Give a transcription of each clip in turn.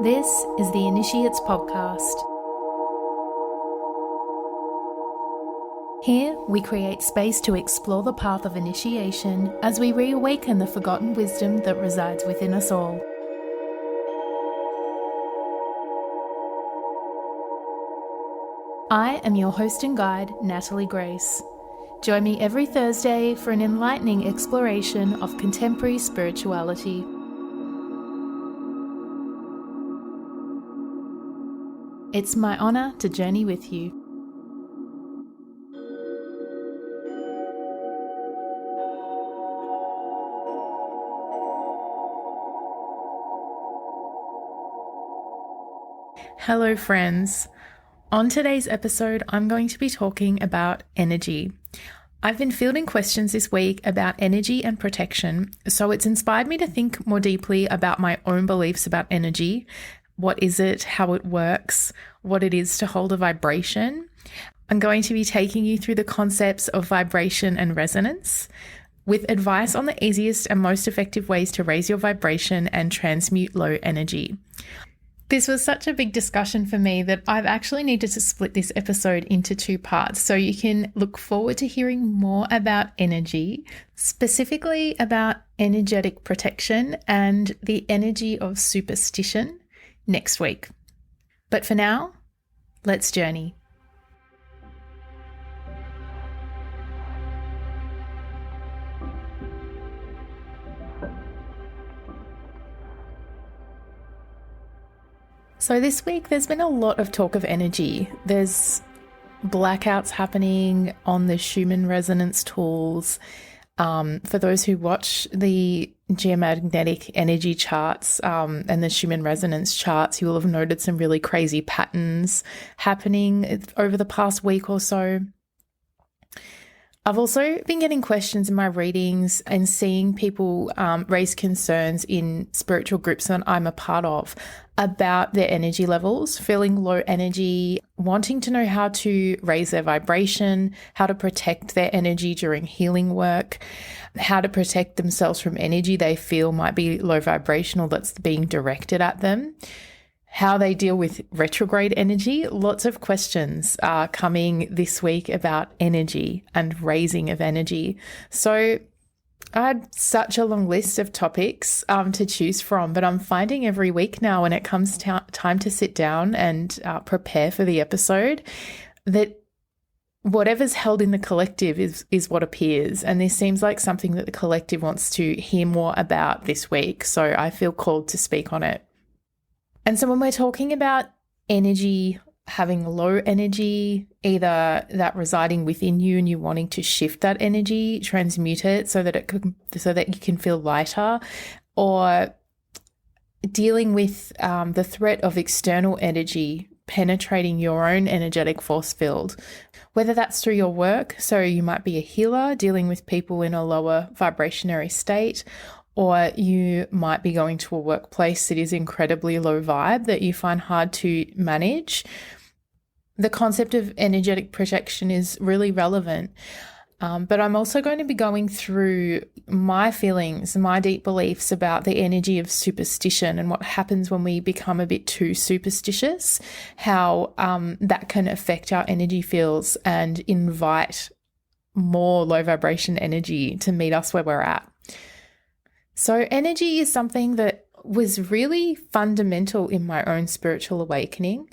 This is the Initiates Podcast. Here, we create space to explore the path of initiation as we reawaken the forgotten wisdom that resides within us all. I am your host and guide, Natalie Grace. Join me every Thursday for an enlightening exploration of contemporary spirituality. It's my honour to journey with you. Hello friends. On today's episode, I'm going to be talking about energy. I've been fielding questions this week about energy and protection, so it's inspired me to think more deeply about my own beliefs about energy. What is it, how it works, what it is to hold a vibration. I'm going to be taking you through the concepts of vibration and resonance with advice on the easiest and most effective ways to raise your vibration and transmute low energy. This was such a big discussion for me that I've actually needed to split this episode into two parts, so you can look forward to hearing more about energy, specifically about energetic protection and the energy of superstition next week. But for now, let's journey. So this week there's been a lot of talk of energy. There's blackouts happening on the Schumann resonance tools. For those who watch the geomagnetic energy charts and the Schumann resonance charts, you will have noted some really crazy patterns happening over the past week or so. I've also been getting questions in my readings and seeing people raise concerns in spiritual groups that I'm a part of about their energy levels, feeling low energy, wanting to know how to raise their vibration, how to protect their energy during healing work, how to protect themselves from energy they feel might be low vibrational that's being directed at them, how they deal with retrograde energy. Lots of questions are coming this week about energy and raising of energy. So I had such a long list of topics to choose from, but I'm finding every week now when it comes time to sit down and prepare for the episode that whatever's held in the collective is what appears. And this seems like something that the collective wants to hear more about this week. So I feel called to speak on it. And so when we're talking about energy, having low energy, either that residing within you and you wanting to shift that energy, transmute it so that you can feel lighter, or dealing with the threat of external energy penetrating your own energetic force field, whether that's through your work, so you might be a healer dealing with people in a lower vibrationary state, or you might be going to a workplace that is incredibly low vibe that you find hard to manage. The concept of energetic protection is really relevant. But I'm also going to be going through my feelings, my deep beliefs about the energy of superstition and what happens when we become a bit too superstitious, how that can affect our energy fields and invite more low vibration energy to meet us where we're at. So energy is something that was really fundamental in my own spiritual awakening.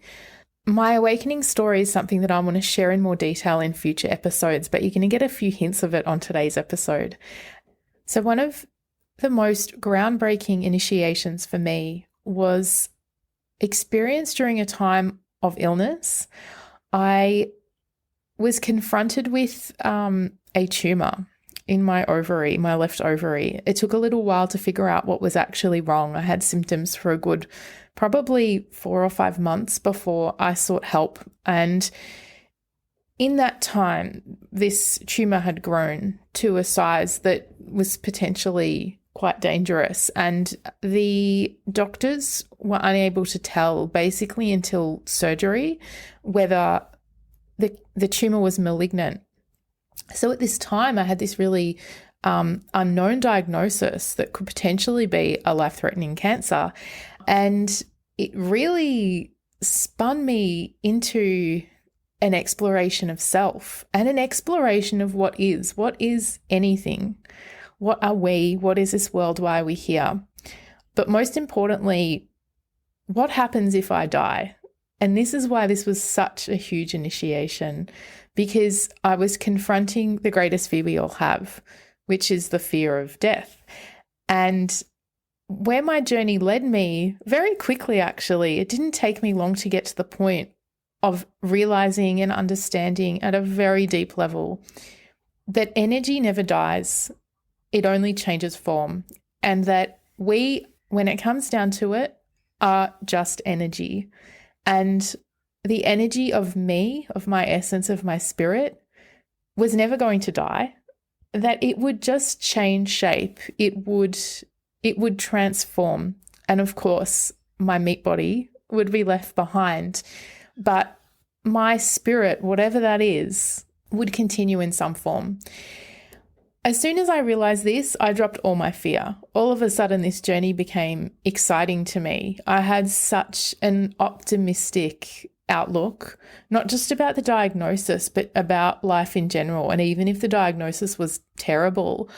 My awakening story is something that I want to share in more detail in future episodes, but you're going to get a few hints of it on today's episode. So one of the most groundbreaking initiations for me was experienced during a time of illness. I was confronted with a tumor in my ovary, my left ovary. It took a little while to figure out what was actually wrong. I had symptoms for a good probably 4 or 5 months before I sought help. And in that time, this tumor had grown to a size that was potentially quite dangerous. And the doctors were unable to tell basically until surgery whether the tumor was malignant. So at this time, I had this really unknown diagnosis that could potentially be a life-threatening cancer. And it really spun me into an exploration of self and an exploration of what is anything, what are we, what is this world, why are we here? But most importantly, what happens if I die? And this is why this was such a huge initiation, because I was confronting the greatest fear we all have, which is the fear of death. And where my journey led me, very quickly actually, it didn't take me long to get to the point of realizing and understanding at a very deep level that energy never dies, it only changes form, and that we, when it comes down to it, are just energy. And the energy of me, of my essence, of my spirit, was never going to die, that it would just change shape. It would transform. And of course, my meat body would be left behind. But my spirit, whatever that is, would continue in some form. As soon as I realized this, I dropped all my fear. All of a sudden, this journey became exciting to me. I had such an optimistic outlook, not just about the diagnosis, but about life in general. And even if the diagnosis was terrible,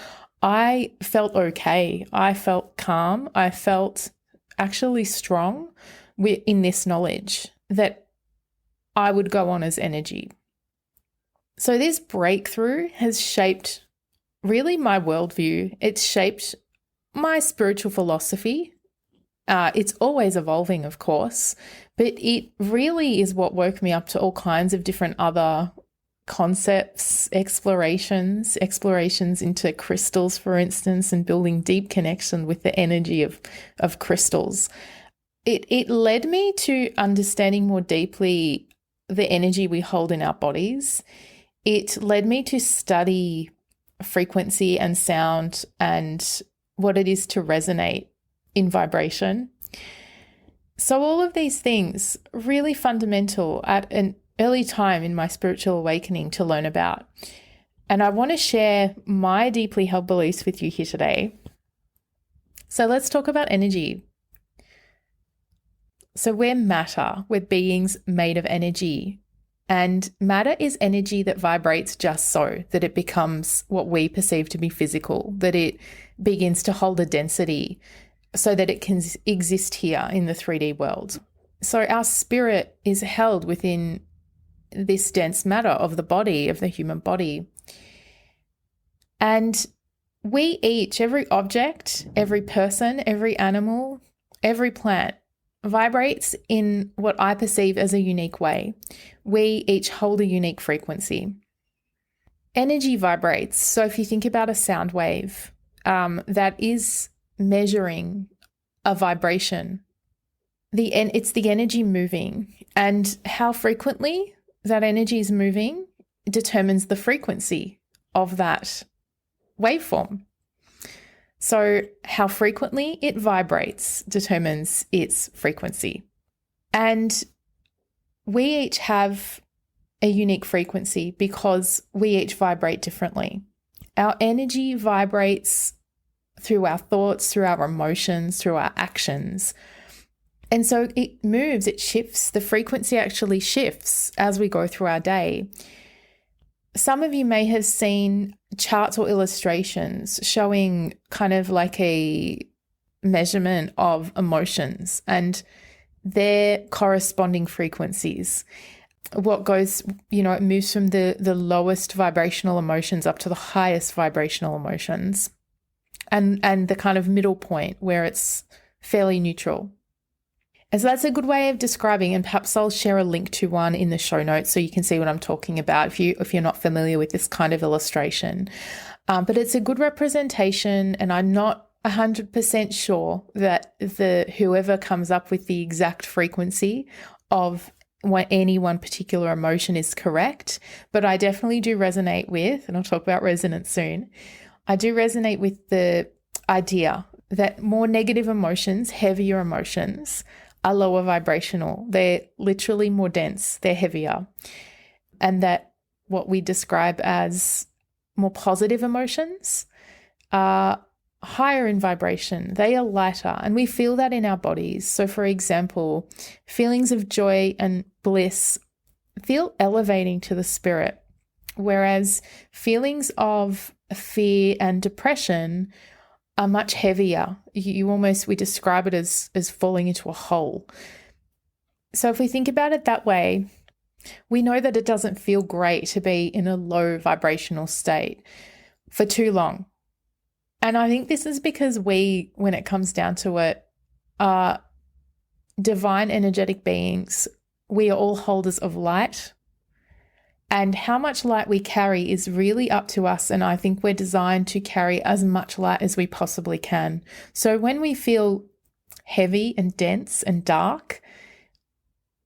I felt okay. I felt calm. I felt actually strong in this knowledge that I would go on as energy. So this breakthrough has shaped really my worldview. It's shaped my spiritual philosophy. It's always evolving, of course, but it really is what woke me up to all kinds of different other concepts, explorations into crystals, for instance, and building deep connection with the energy of crystals. It led me to understanding more deeply the energy we hold in our bodies. It led me to study frequency and sound and what it is to resonate in vibration. So all of these things really fundamental at an early time in my spiritual awakening to learn about. And I want to share my deeply held beliefs with you here today. So let's talk about energy. So we're matter, we're beings made of energy. And matter is energy that vibrates just so that it becomes what we perceive to be physical, that it begins to hold a density so that it can exist here in the 3D world. So our spirit is held within this dense matter of the body, of the human body. And we each, every object, every person, every animal, every plant, vibrates in what I perceive as a unique way. We each hold a unique frequency. Energy vibrates. So if you think about a sound wave, that is measuring a vibration. It's the energy moving, and how frequently that energy is moving determines the frequency of that waveform. So how frequently it vibrates determines its frequency. And we each have a unique frequency because we each vibrate differently. Our energy vibrates through our thoughts, through our emotions, through our actions. And so it moves, it shifts. The frequency actually shifts as we go through our day. Some of you may have seen charts or illustrations showing kind of like a measurement of emotions and their corresponding frequencies. What goes, it moves from the lowest vibrational emotions up to the highest vibrational emotions, and the kind of middle point where it's fairly neutral. And so that's a good way of describing, and perhaps I'll share a link to one in the show notes so you can see what I'm talking about if you're not familiar with this kind of illustration. But it's a good representation, and I'm not 100% sure that whoever comes up with the exact frequency of any one particular emotion is correct, but I definitely do resonate with, and I'll talk about resonance soon, I do resonate with the idea that more negative emotions, heavier emotions, are lower vibrational. They're literally more dense, they're heavier. And that what we describe as more positive emotions are higher in vibration. They are lighter, and we feel that in our bodies. So, for example, feelings of joy and bliss feel elevating to the spirit, whereas feelings of fear and depression are much heavier. We describe it as falling into a hole. So if we think about it that way, we know that it doesn't feel great to be in a low vibrational state for too long. And I think this is because we, when it comes down to it, are divine energetic beings. We are all holders of light. And how much light we carry is really up to us. And I think we're designed to carry as much light as we possibly can. So when we feel heavy and dense and dark,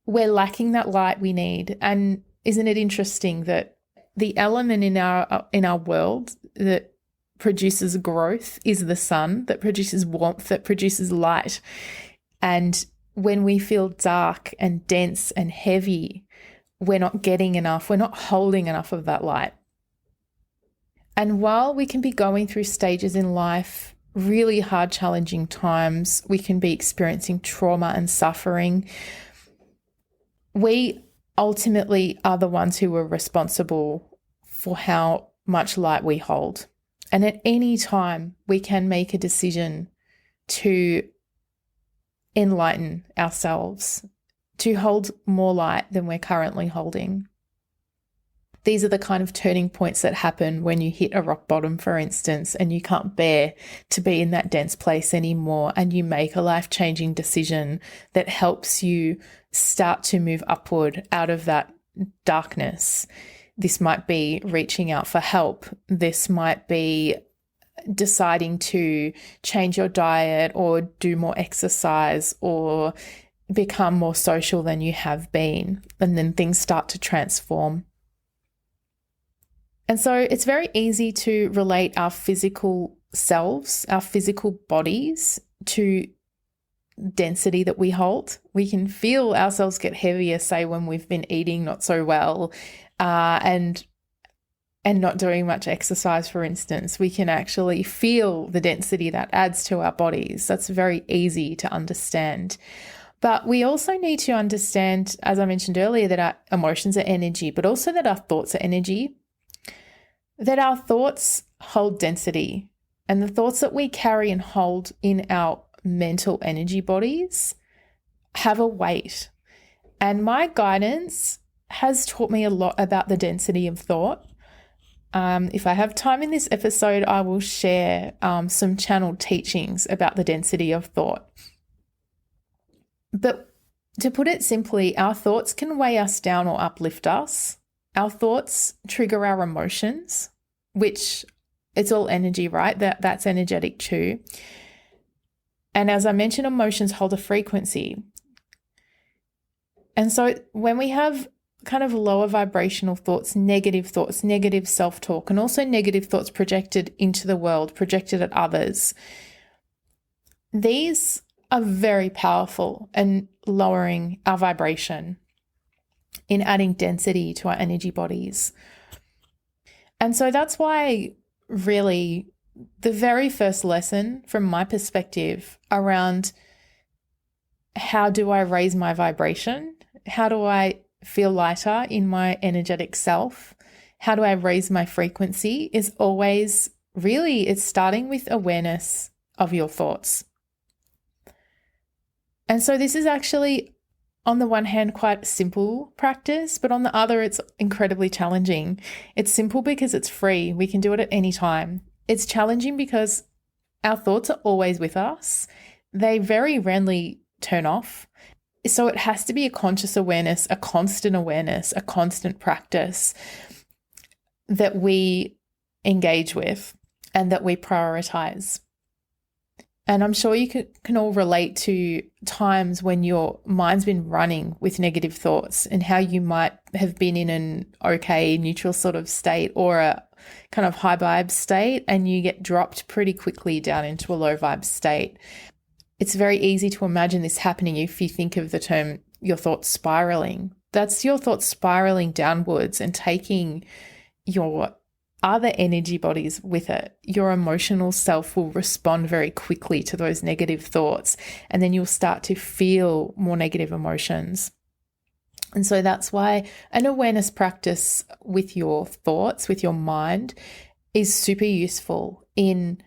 we're lacking that light we need. And isn't it interesting that the element in our world that produces growth is the sun, that produces warmth, that produces light. And when we feel dark and dense and heavy, we're not getting enough, we're not holding enough of that light. And while we can be going through stages in life, really hard, challenging times, we can be experiencing trauma and suffering, we ultimately are the ones who are responsible for how much light we hold. And at any time, we can make a decision to enlighten ourselves, to hold more light than we're currently holding. These are the kind of turning points that happen when you hit a rock bottom, for instance, and you can't bear to be in that dense place anymore, and you make a life-changing decision that helps you start to move upward out of that darkness. This might be reaching out for help. This might be deciding to change your diet or do more exercise or become more social than you have been. And then things start to transform. And so it's very easy to relate our physical selves, our physical bodies, to density that we hold. We can feel ourselves get heavier, say, when we've been eating not so well, and not doing much exercise, for instance. We can actually feel the density that adds to our bodies. That's very easy to understand. But we also need to understand, as I mentioned earlier, that our emotions are energy, but also that our thoughts are energy, that our thoughts hold density, and the thoughts that we carry and hold in our mental energy bodies have a weight. And my guidance has taught me a lot about the density of thought. If I have time in this episode, I will share some channeled teachings about the density of thought. But to put it simply, our thoughts can weigh us down or uplift us. Our thoughts trigger our emotions, which it's all energy, right? That's energetic too. And as I mentioned, emotions hold a frequency. And so when we have kind of lower vibrational thoughts, negative self-talk, and also negative thoughts projected into the world, projected at others, these are very powerful in lowering our vibration, in adding density to our energy bodies. And so that's why really the very first lesson from my perspective around how do I raise my vibration? How do I feel lighter in my energetic self? How do I raise my frequency is always really, it's starting with awareness of your thoughts. And so this is actually, on the one hand, quite a simple practice, but on the other, it's incredibly challenging. It's simple because it's free. We can do it at any time. It's challenging because our thoughts are always with us. They very rarely turn off. So it has to be a conscious awareness, a constant practice that we engage with and that we prioritize. And I'm sure you can all relate to times when your mind's been running with negative thoughts and how you might have been in an okay, neutral sort of state or a kind of high vibe state, and you get dropped pretty quickly down into a low vibe state. It's very easy to imagine this happening if you think of the term your thoughts spiraling. That's your thoughts spiraling downwards and taking your other energy bodies with it. Your emotional self will respond very quickly to those negative thoughts, and then you'll start to feel more negative emotions. And so that's why an awareness practice with your thoughts, with your mind, is super useful in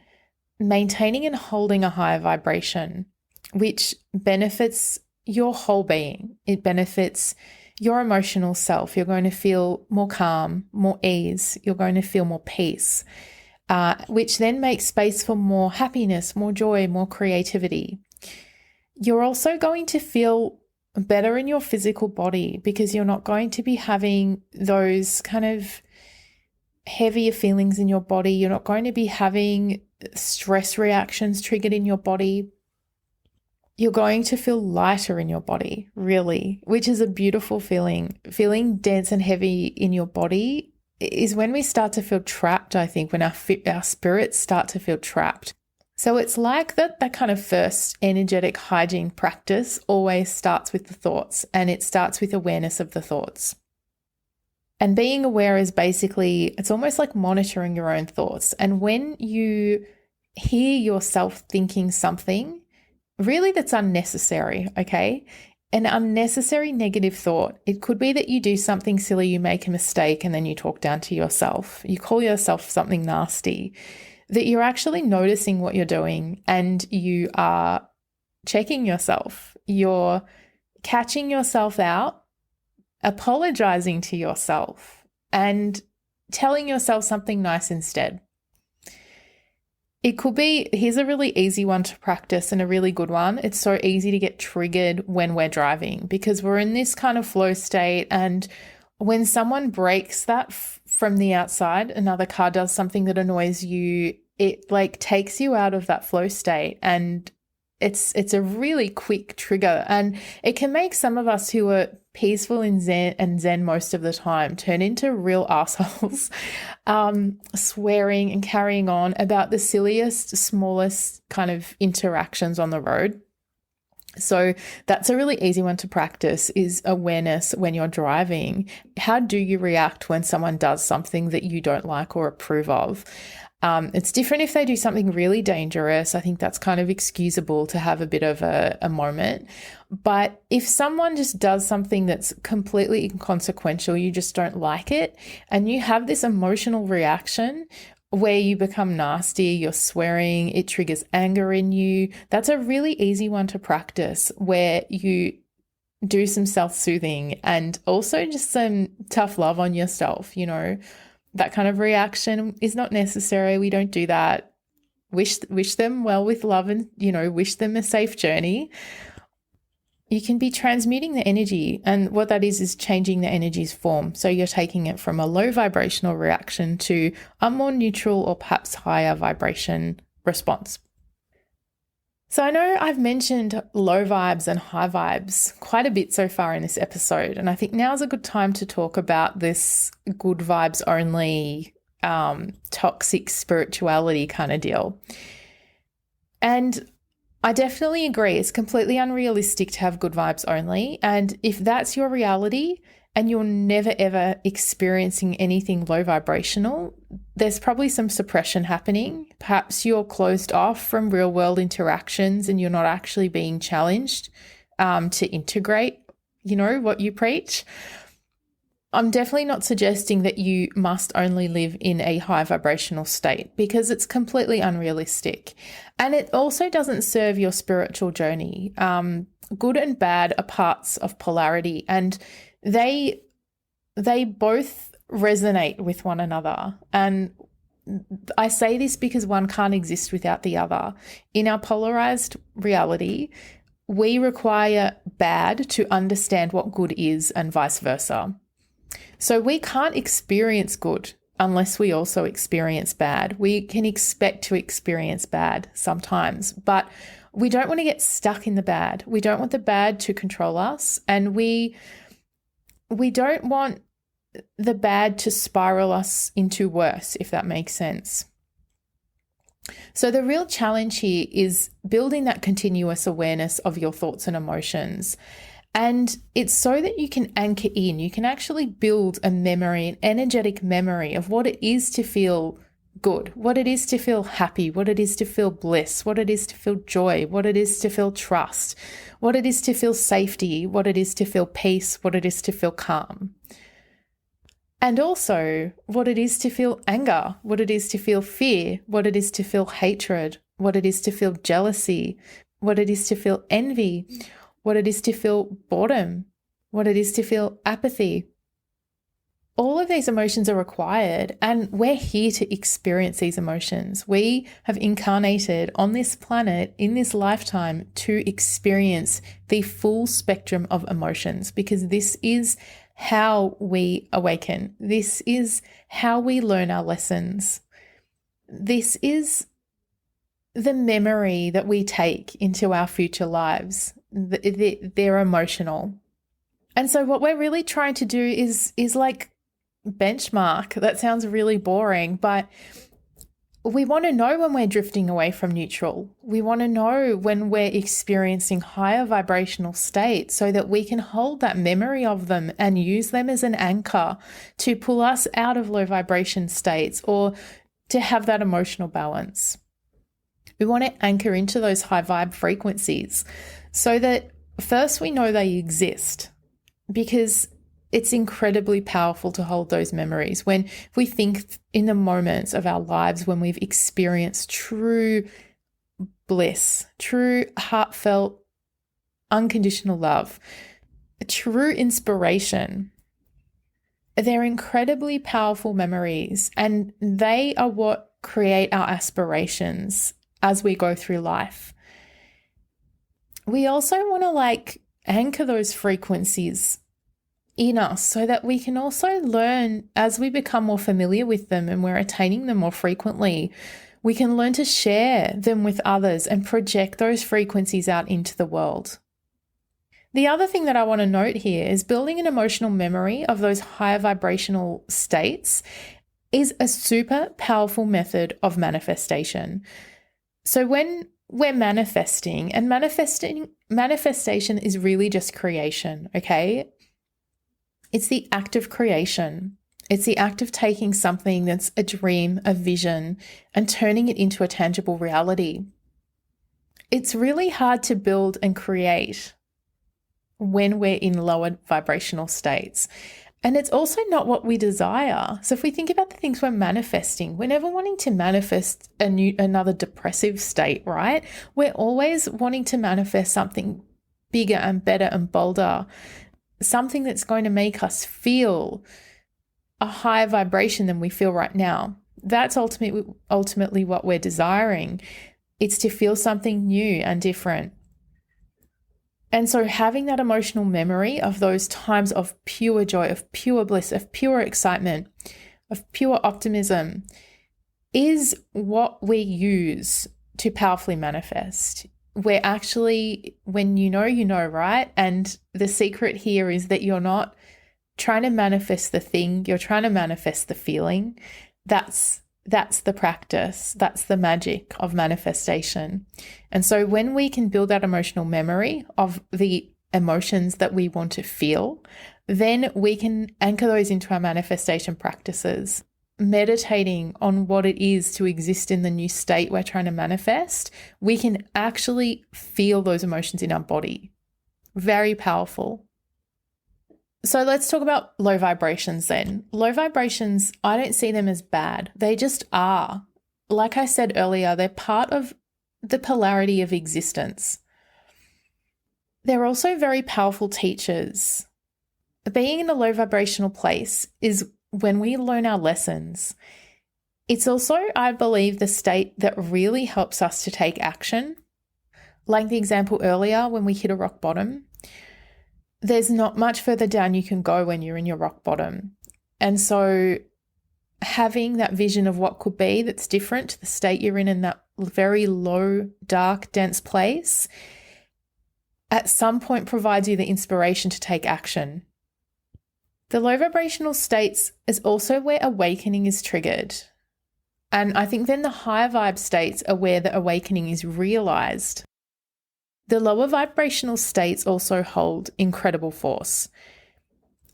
maintaining and holding a higher vibration, which benefits your whole being. It benefits your emotional self. You're going to feel more calm, more ease. You're going to feel more peace, which then makes space for more happiness, more joy, more creativity. You're also going to feel better in your physical body because you're not going to be having those kind of heavier feelings in your body. You're not going to be having stress reactions triggered in your body. You're going to feel lighter in your body, really, which is a beautiful feeling. Feeling dense and heavy in your body is when we start to feel trapped, I think, when our spirits start to feel trapped. So it's like that kind of first energetic hygiene practice always starts with the thoughts, and it starts with awareness of the thoughts. And being aware is basically, it's almost like monitoring your own thoughts. And when you hear yourself thinking something really that's unnecessary, okay? An unnecessary negative thought. It could be that you do something silly, you make a mistake, and then you talk down to yourself. You call yourself something nasty. That you're actually noticing what you're doing and you are checking yourself. You're catching yourself out, apologizing to yourself, and telling yourself something nice instead. It could be, here's a really easy one to practice and a really good one. It's so easy to get triggered when we're driving because we're in this kind of flow state, and when someone breaks that from the outside, another car does something that annoys you, it like takes you out of that flow state, and it's a really quick trigger, and it can make some of us who are peaceful and zen most of the time turn into real assholes, swearing and carrying on about the silliest, smallest kind of interactions on the road. So that's a really easy one to practice, is awareness when you're driving. How do you react when someone does something that you don't like or approve of? It's different if they do something really dangerous. I think that's kind of excusable to have a bit of a moment. But if someone just does something that's completely inconsequential, you just don't like it, and you have this emotional reaction where you become nasty, you're swearing, it triggers anger in you, that's a really easy one to practice, where you do some self-soothing and also just some tough love on yourself. You know, that kind of reaction is not necessary. We don't do that. Wish them well with love and, you know, wish them a safe journey. You can be transmuting the energy, and what that is changing the energy's form. So you're taking it from a low vibrational reaction to a more neutral or perhaps higher vibration response. So I know I've mentioned low vibes and high vibes quite a bit so far in this episode, and I think now's a good time to talk about this good vibes only, toxic spirituality kind of deal. And I definitely agree. It's completely unrealistic to have good vibes only. And if that's your reality and you're never ever experiencing anything low vibrational, there's probably some suppression happening. Perhaps you're closed off from real world interactions and you're not actually being challenged to integrate, you know, what you preach. I'm definitely not suggesting that you must only live in a high vibrational state, because it's completely unrealistic. And it also doesn't serve your spiritual journey. Good and bad are parts of polarity, and they both resonate with one another. And I say this because one can't exist without the other. In our polarized reality, we require bad to understand what good is, and vice versa. So we can't experience good unless we also experience bad. We can expect to experience bad sometimes, but we don't want to get stuck in the bad. We don't want the bad to control us, and we don't want the bad to spiral us into worse, if that makes sense. So the real challenge here is building that continuous awareness of your thoughts and emotions. And it's so that you can anchor in, you can actually build a memory, an energetic memory of what it is to feel good, what it is to feel happy, what it is to feel bliss, what it is to feel joy, what it is to feel trust, what it is to feel safety, what it is to feel peace, what it is to feel calm. And also what it is to feel anger, what it is to feel fear, what it is to feel hatred, what it is to feel jealousy, what it is to feel envy, what it is to feel boredom, what it is to feel apathy. All of these emotions are required, and we're here to experience these emotions. We have incarnated on this planet in this lifetime to experience the full spectrum of emotions, because this is how we awaken. This is how we learn our lessons. This is the memory that we take into our future lives. They're emotional. And so what we're really trying to do is like benchmark. That sounds really boring, but we want to know when we're drifting away from neutral. We want to know when we're experiencing higher vibrational states so that we can hold that memory of them and use them as an anchor to pull us out of low vibration states or to have that emotional balance. We want to anchor into those high vibe frequencies so that first we know they exist, because it's incredibly powerful to hold those memories. When we think in the moments of our lives when we've experienced true bliss, true heartfelt, unconditional love, true inspiration, they're incredibly powerful memories, and they are what create our aspirations as we go through life. We also want to anchor those frequencies in us so that we can also learn as we become more familiar with them and we're attaining them more frequently. We can learn to share them with others and project those frequencies out into the world. The other thing that I want to note here is building an emotional memory of those higher vibrational states is a super powerful method of manifestation. So when we're manifesting, and manifestation is really just creation, okay? It's the act of creation. It's the act of taking something that's a dream, a vision, and turning it into a tangible reality. It's really hard to build and create when we're in lower vibrational states. And it's also not what we desire. So if we think about the things we're manifesting, we're never wanting to manifest another depressive state, right? We're always wanting to manifest something bigger and better and bolder, something that's going to make us feel a higher vibration than we feel right now. That's ultimately what we're desiring. It's to feel something new and different. And so having that emotional memory of those times of pure joy, of pure bliss, of pure excitement, of pure optimism is what we use to powerfully manifest. We're actually, when you know, right? And the secret here is that you're not trying to manifest the thing, you're trying to manifest the feeling. That's the practice. That's the magic of manifestation. And so when we can build that emotional memory of the emotions that we want to feel, then we can anchor those into our manifestation practices. Meditating on what it is to exist in the new state we're trying to manifest, we can actually feel those emotions in our body. Very powerful. So let's talk about low vibrations then. Low vibrations, I don't see them as bad. They just are. Like I said earlier, they're part of the polarity of existence. They're also very powerful teachers. Being in a low vibrational place is when we learn our lessons. It's also, I believe, the state that really helps us to take action. Like the example earlier, when we hit a rock bottom, there's not much further down you can go when you're in your rock bottom. And so having that vision of what could be that's different to the state you're in that very low, dark, dense place, at some point provides you the inspiration to take action. The low vibrational states is also where awakening is triggered. And I think then the higher vibe states are where the awakening is realized. The lower vibrational states also hold incredible force.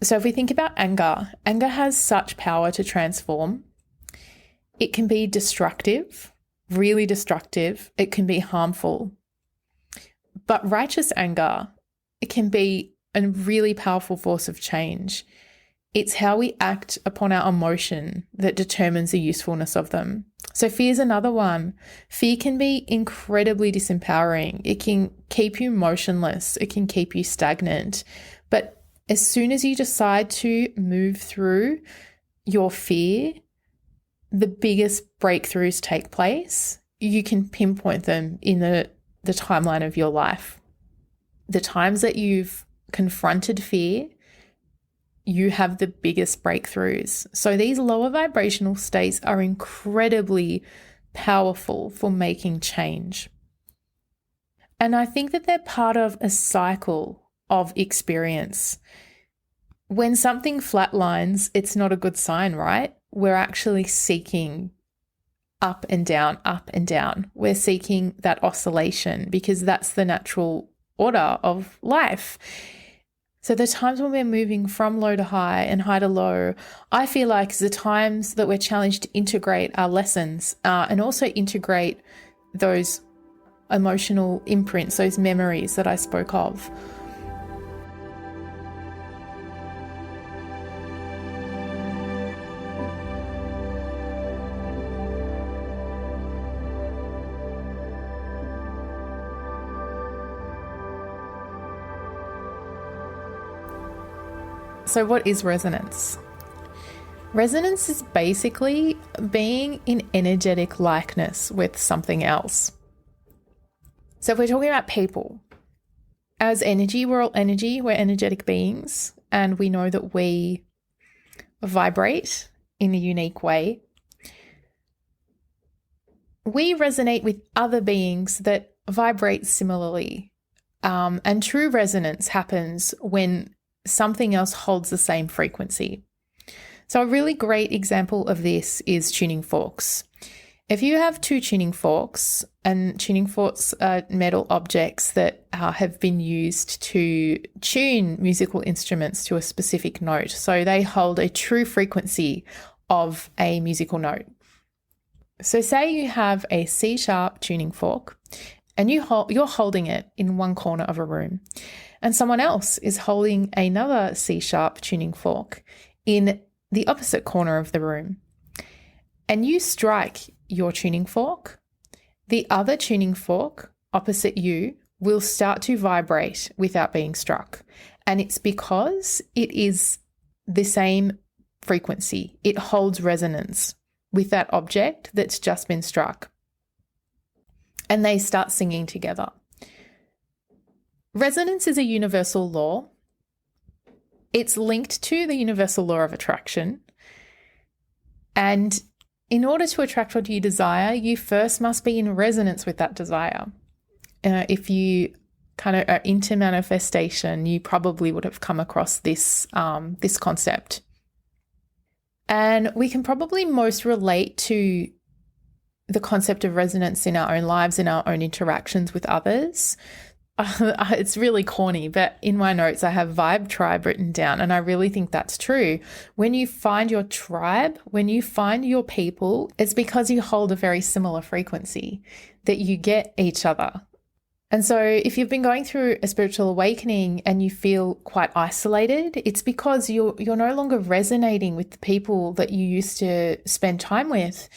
So if we think about anger, anger has such power to transform. It can be destructive, really destructive. It can be harmful. But righteous anger, it can be a really powerful force of change. It's how we act upon our emotion that determines the usefulness of them. So fear is another one. Fear can be incredibly disempowering. It can keep you motionless. It can keep you stagnant. But as soon as you decide to move through your fear, the biggest breakthroughs take place. You can pinpoint them in the timeline of your life. The times that you've confronted fear, you have the biggest breakthroughs. So these lower vibrational states are incredibly powerful for making change. And I think that they're part of a cycle of experience. When something flatlines, it's not a good sign, right? We're actually seeking up and down, up and down. We're seeking that oscillation because that's the natural order of life. So the times when we're moving from low to high and high to low, I feel like is the times that we're challenged to integrate our lessons and also integrate those emotional imprints, those memories that I spoke of. So what is resonance? Resonance is basically being in energetic likeness with something else. So if we're talking about people, as energy, we're all energy, we're energetic beings, and we know that we vibrate in a unique way. We resonate with other beings that vibrate similarly. And true resonance happens when something else holds the same frequency. So a really great example of this is tuning forks. If you have two tuning forks, and tuning forks are metal objects that have been used to tune musical instruments to a specific note. So they hold a true frequency of a musical note. So say you have a C sharp tuning fork and you're holding it in one corner of a room, and someone else is holding another C sharp tuning fork in the opposite corner of the room. And you strike your tuning fork, the other tuning fork opposite you will start to vibrate without being struck. And it's because it is the same frequency. It holds resonance with that object that's just been struck. And they start singing together. Resonance is a universal law. It's linked to the universal law of attraction. And in order to attract what you desire, you first must be in resonance with that desire. If you kind of are into manifestation, you probably would have come across this concept. And we can probably most relate to the concept of resonance in our own lives, in our own interactions with others. It's really corny, but in my notes I have vibe tribe written down, and I really think that's true. When you find your tribe, when you find your people, it's because you hold a very similar frequency, that you get each other. And so if you've been going through a spiritual awakening and you feel quite isolated, it's because you're no longer resonating with the people that you used to spend time with.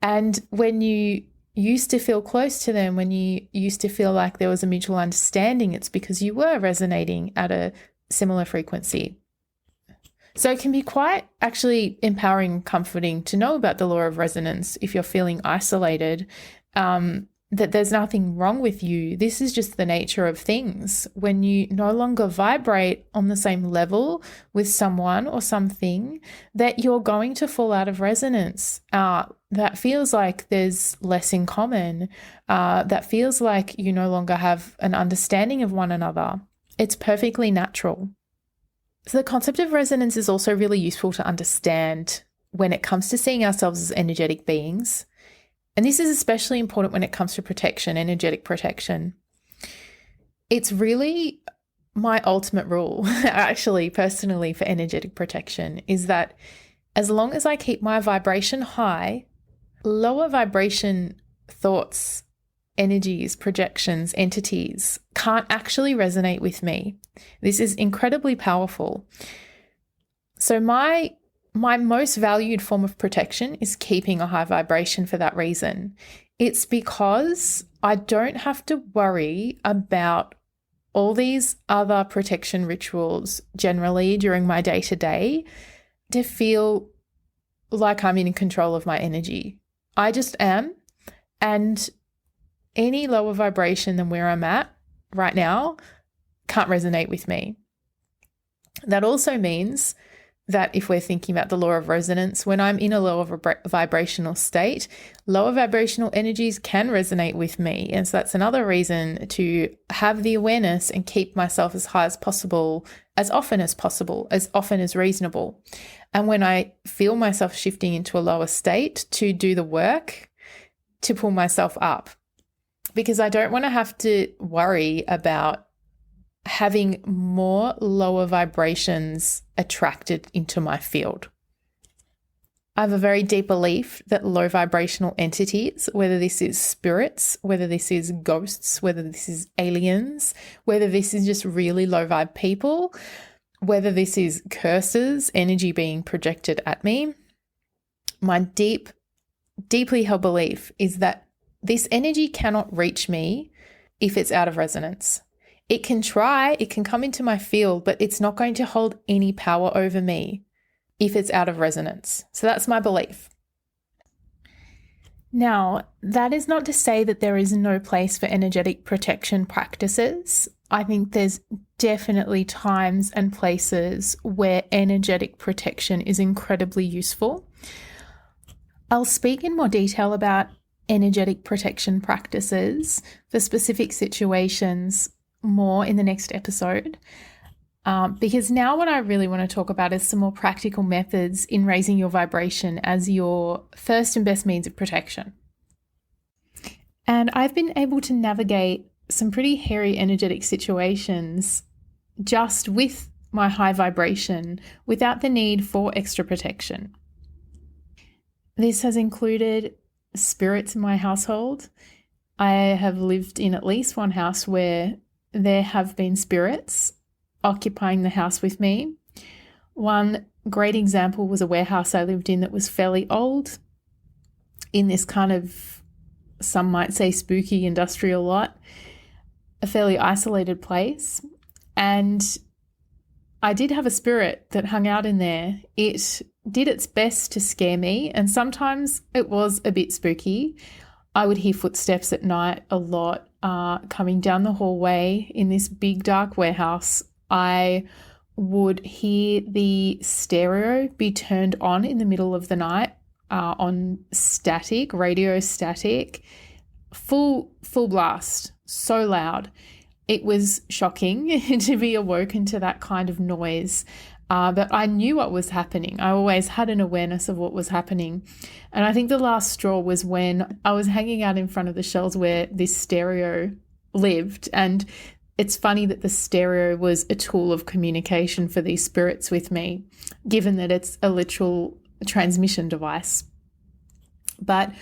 And when you used to feel close to them, when you used to feel like there was a mutual understanding, it's because you were resonating at a similar frequency. So it can be quite actually empowering, comforting to know about the law of resonance if you're feeling isolated, that there's nothing wrong with you. This is just the nature of things. When you no longer vibrate on the same level with someone or something, that you're going to fall out of resonance. That feels like there's less in common. That feels like you no longer have an understanding of one another. It's perfectly natural. So the concept of resonance is also really useful to understand when it comes to seeing ourselves as energetic beings. And this is especially important when it comes to protection, energetic protection. It's really my ultimate rule, actually, personally, for energetic protection is that as long as I keep my vibration high, lower vibration thoughts, energies, projections, entities can't actually resonate with me. This is incredibly powerful. So my most valued form of protection is keeping a high vibration for that reason. It's because I don't have to worry about all these other protection rituals generally during my day-to-day to feel like I'm in control of my energy. I just am. And any lower vibration than where I'm at right now can't resonate with me. That also means that if we're thinking about the law of resonance, when I'm in a lower vibrational state, lower vibrational energies can resonate with me. And so that's another reason to have the awareness and keep myself as high as possible, as often as reasonable. And when I feel myself shifting into a lower state, to do the work to pull myself up. Because I don't want to have to worry about having more lower vibrations attracted into my field. I have a very deep belief that low vibrational entities, whether this is spirits, whether this is ghosts, whether this is aliens, whether this is just really low vibe people, whether this is curses, energy being projected at me, my deeply held belief is that this energy cannot reach me if it's out of resonance. It can try, it can come into my field, but it's not going to hold any power over me if it's out of resonance. So that's my belief. Now, that is not to say that there is no place for energetic protection practices. I think there's definitely times and places where energetic protection is incredibly useful. I'll speak in more detail about energetic protection practices for specific situations more in the next episode, because now what I really want to talk about is some more practical methods in raising your vibration as your first and best means of protection. And I've been able to navigate some pretty hairy energetic situations just with my high vibration without the need for extra protection. This has included spirits in my household. I have lived in at least one house where there have been spirits occupying the house with me. One great example was a warehouse I lived in that was fairly old, in this kind of, some might say, spooky industrial lot, a fairly isolated place. And I did have a spirit that hung out in there. It did its best to scare me, and sometimes it was a bit spooky. I would hear footsteps at night a lot coming down the hallway in this big dark warehouse. I would hear the stereo be turned on in the middle of the night on static, radio static, full blast, so loud. It was shocking to be awoken to that kind of noise. But I knew what was happening. I always had an awareness of what was happening. And I think the last straw was when I was hanging out in front of the shelves where this stereo lived. And it's funny that the stereo was a tool of communication for these spirits with me, given that it's a literal transmission device. But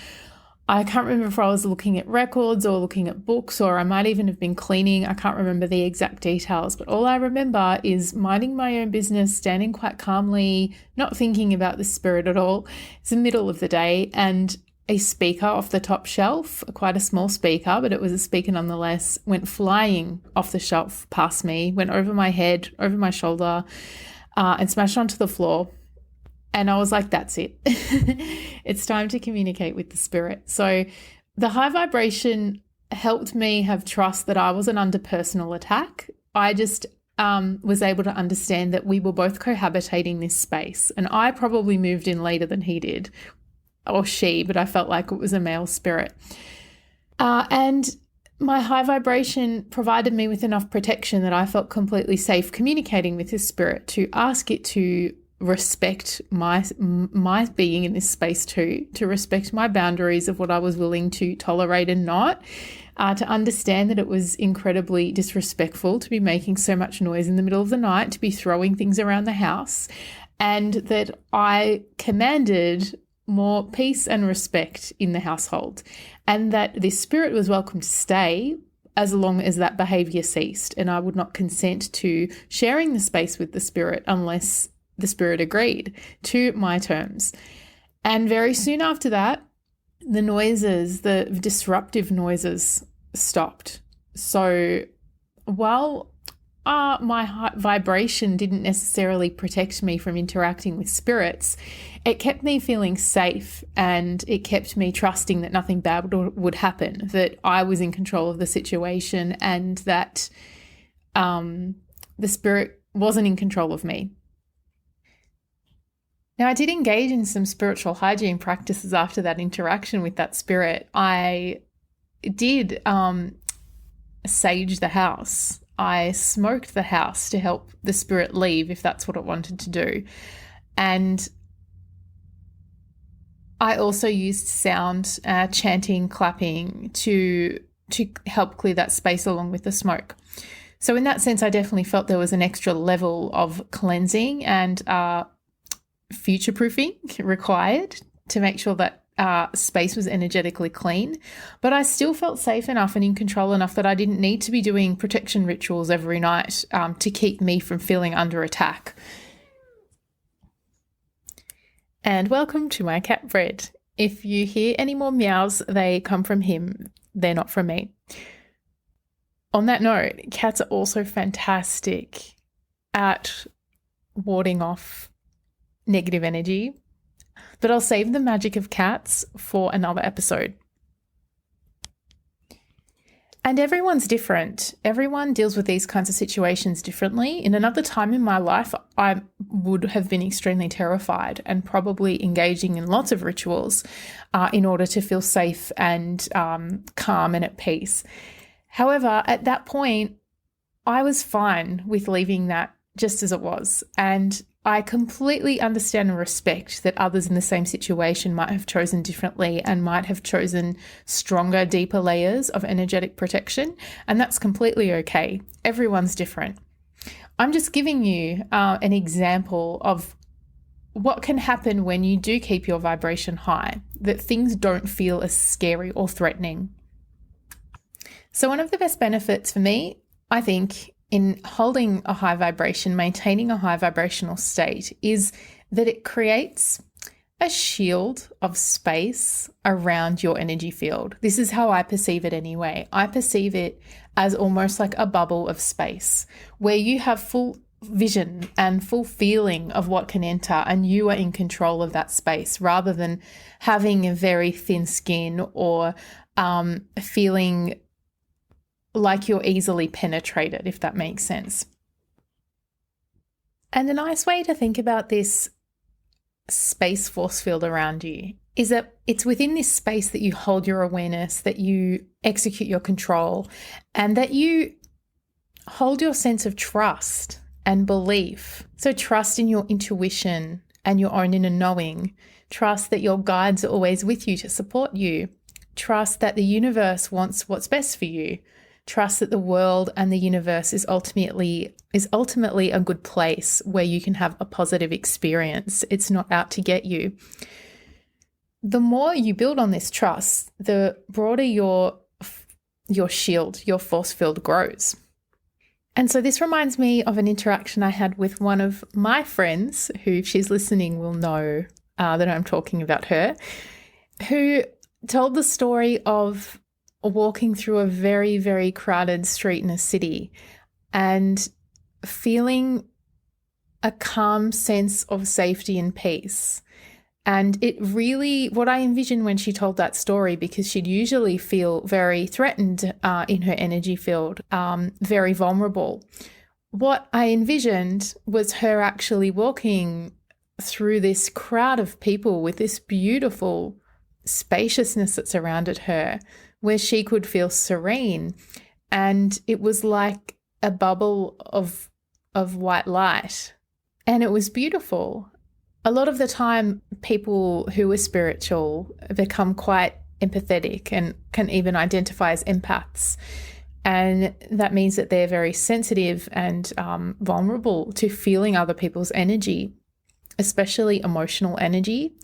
I can't remember if I was looking at records or looking at books, or I might even have been cleaning. I can't remember the exact details, but all I remember is minding my own business, standing quite calmly, not thinking about the spirit at all. It's the middle of the day, and a speaker off the top shelf, quite a small speaker, but it was a speaker nonetheless, went flying off the shelf past me, went over my head, over my shoulder, and smashed onto the floor. And I was like, that's it. It's time to communicate with the spirit. So the high vibration helped me have trust that I wasn't under personal attack. I just was able to understand that we were both cohabitating this space. And I probably moved in later than he did, or she, but I felt like it was a male spirit. And my high vibration provided me with enough protection that I felt completely safe communicating with this spirit, to ask it to respect my being in this space too, to respect my boundaries of what I was willing to tolerate and not, to understand that it was incredibly disrespectful to be making so much noise in the middle of the night, to be throwing things around the house, and that I commanded more peace and respect in the household, and that this spirit was welcome to stay as long as that behavior ceased, and I would not consent to sharing the space with the spirit unless the spirit agreed to my terms. And very soon after that, the noises, the disruptive noises, stopped. So while my vibration didn't necessarily protect me from interacting with spirits, it kept me feeling safe, and it kept me trusting that nothing bad would happen, that I was in control of the situation, and that the spirit wasn't in control of me. Now, I did engage in some spiritual hygiene practices after that interaction with that spirit. I did sage the house. I smoked the house to help the spirit leave if that's what it wanted to do. And I also used sound, chanting, clapping to help clear that space along with the smoke. So in that sense, I definitely felt there was an extra level of cleansing and future-proofing required to make sure that space was energetically clean. But I still felt safe enough and in control enough that I didn't need to be doing protection rituals every night to keep me from feeling under attack. And welcome to my cat Bread. If you hear any more meows, they come from him. They're not from me. On that note, cats are also fantastic at warding off negative energy, but I'll save the magic of cats for another episode. And everyone's different. Everyone deals with these kinds of situations differently. In another time in my life, I would have been extremely terrified and probably engaging in lots of rituals in order to feel safe and calm and at peace. However, at that point, I was fine with leaving that just as it was. And I completely understand and respect that others in the same situation might have chosen differently and might have chosen stronger, deeper layers of energetic protection, and that's completely okay. Everyone's different. I'm just giving you an example of what can happen when you do keep your vibration high, that things don't feel as scary or threatening. So one of the best benefits for me, I think, in holding a high vibration, maintaining a high vibrational state, is that it creates a shield of space around your energy field. This is how I perceive it anyway. I perceive it as almost like a bubble of space where you have full vision and full feeling of what can enter, and you are in control of that space rather than having a very thin skin or feeling like you're easily penetrated, if that makes sense. And a nice way to think about this space force field around you is that it's within this space that you hold your awareness, that you execute your control, and that you hold your sense of trust and belief. So trust in your intuition and your own inner knowing. Trust that your guides are always with you to support you. Trust that the universe wants what's best for you. Trust that the world and the universe is ultimately a good place where you can have a positive experience. It's not out to get you. The more you build on this trust, the broader your shield, your force field grows. And so this reminds me of an interaction I had with one of my friends, who, if she's listening, will know that I'm talking about her, who told the story of walking through a very, very crowded street in a city and feeling a calm sense of safety and peace. And it really, what I envisioned when she told that story, because she'd usually feel very threatened in her energy field, very vulnerable. What I envisioned was her actually walking through this crowd of people with this beautiful spaciousness that surrounded her, where she could feel serene. And it was like a bubble of white light. And it was beautiful. A lot of the time, people who are spiritual become quite empathetic and can even identify as empaths. And that means that they're very sensitive and vulnerable to feeling other people's energy, especially emotional energy.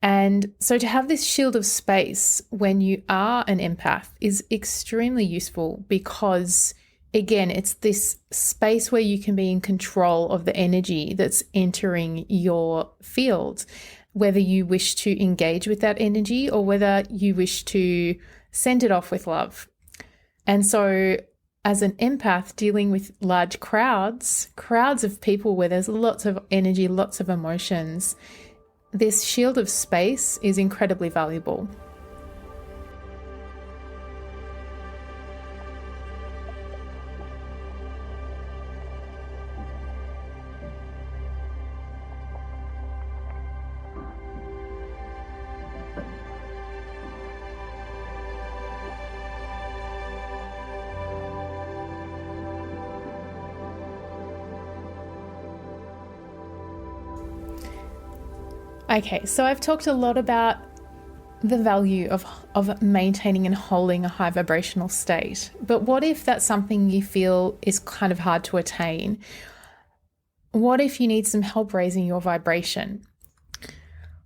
And so to have this shield of space when you are an empath is extremely useful because, again, it's this space where you can be in control of the energy that's entering your field, whether you wish to engage with that energy or whether you wish to send it off with love. And so as an empath dealing with large crowds of people where there's lots of energy, lots of emotions, this shield of space is incredibly valuable. Okay, so I've talked a lot about the value of maintaining and holding a high vibrational state. But what if that's something you feel is kind of hard to attain? What if you need some help raising your vibration?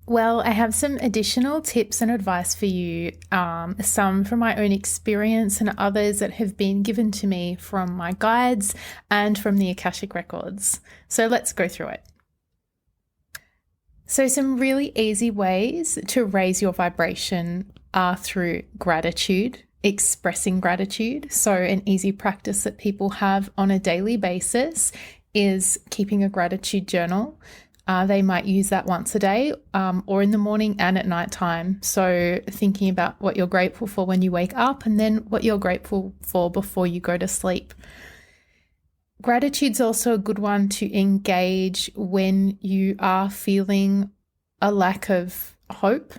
Well, I have some additional tips and advice for you, some from my own experience and others that have been given to me from my guides and from the Akashic Records. So let's go through it. So some really easy ways to raise your vibration are through gratitude, expressing gratitude. So an easy practice that people have on a daily basis is keeping a gratitude journal. They might use that once a day or in the morning and at night time. So thinking about what you're grateful for when you wake up and then what you're grateful for before you go to sleep. Gratitude's also a good one to engage when you are feeling a lack of hope,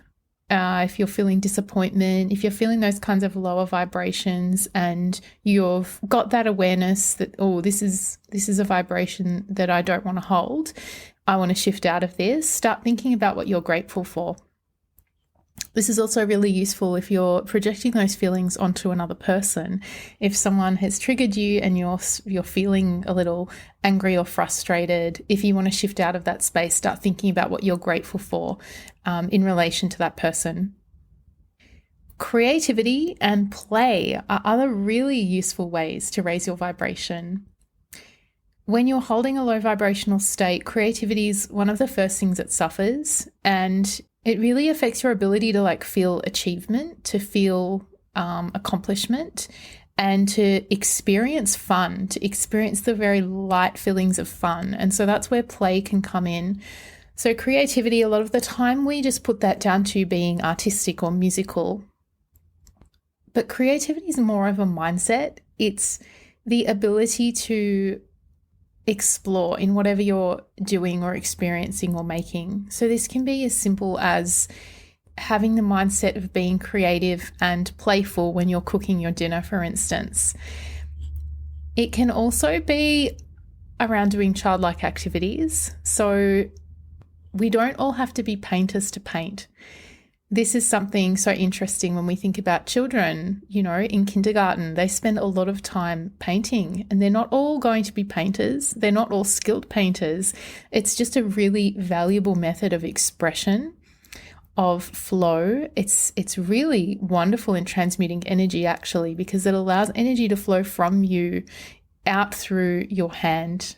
if you're feeling disappointment, if you're feeling those kinds of lower vibrations and you've got that awareness that, oh, this is a vibration that I don't want to hold. I want to shift out of this. Start thinking about what you're grateful for. This is also really useful if you're projecting those feelings onto another person. If someone has triggered you and you're feeling a little angry or frustrated, if you want to shift out of that space, start thinking about what you're grateful for in relation to that person. Creativity and play are other really useful ways to raise your vibration. When you're holding a low vibrational state, creativity is one of the first things that suffers, and it really affects your ability to feel achievement, to feel accomplishment, and to experience fun, to experience the very light feelings of fun. And so that's where play can come in. So creativity, a lot of the time we just put that down to being artistic or musical. But creativity is more of a mindset. It's the ability to explore in whatever you're doing or experiencing or making. So this can be as simple as having the mindset of being creative and playful when you're cooking your dinner, for instance. It can also be around doing childlike activities. So we don't all have to be painters to paint. This is something so interesting when we think about children, in kindergarten, they spend a lot of time painting and they're not all going to be painters. They're not all skilled painters. It's just a really valuable method of expression, of flow. It's really wonderful in transmuting energy actually, because it allows energy to flow from you out through your hand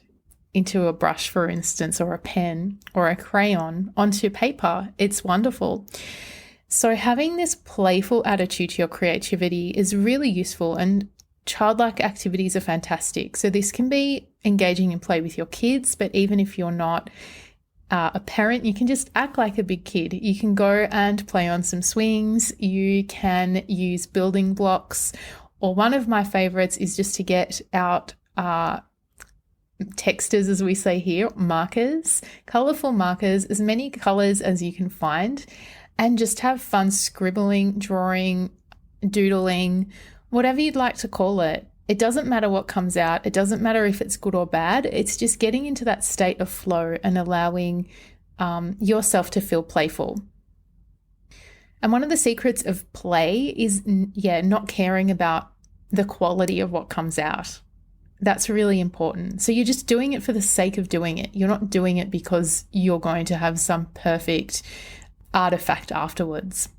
into a brush, for instance, or a pen or a crayon onto paper. It's wonderful. So having this playful attitude to your creativity is really useful, and childlike activities are fantastic. So this can be engaging in play with your kids, but even if you're not a parent, you can just act like a big kid. You can go and play on some swings. You can use building blocks, or one of my favorites is just to get out texters, as we say here, markers, colorful markers, as many colors as you can find, and just have fun scribbling, drawing, doodling, whatever you'd like to call it. It doesn't matter what comes out. It doesn't matter if it's good or bad. It's just getting into that state of flow and allowing yourself to feel playful. And one of the secrets of play is, not caring about the quality of what comes out. That's really important. So you're just doing it for the sake of doing it. You're not doing it because you're going to have some perfect artifact afterwards.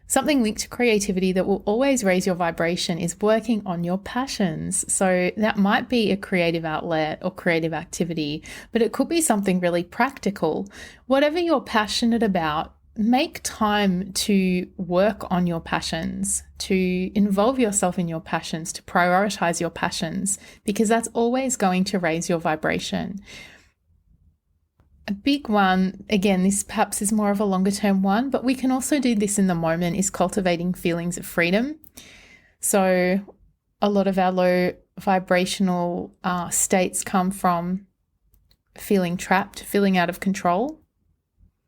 Something linked to creativity that will always raise your vibration is working on your passions. So that might be a creative outlet or creative activity, but it could be something really practical. Whatever you're passionate about, make time to work on your passions, to involve yourself in your passions, to prioritize your passions, because that's always going to raise your vibration. A big one, again, this perhaps is more of a longer term one, but we can also do this in the moment, is cultivating feelings of freedom. So a lot of our low vibrational states come from feeling trapped, feeling out of control,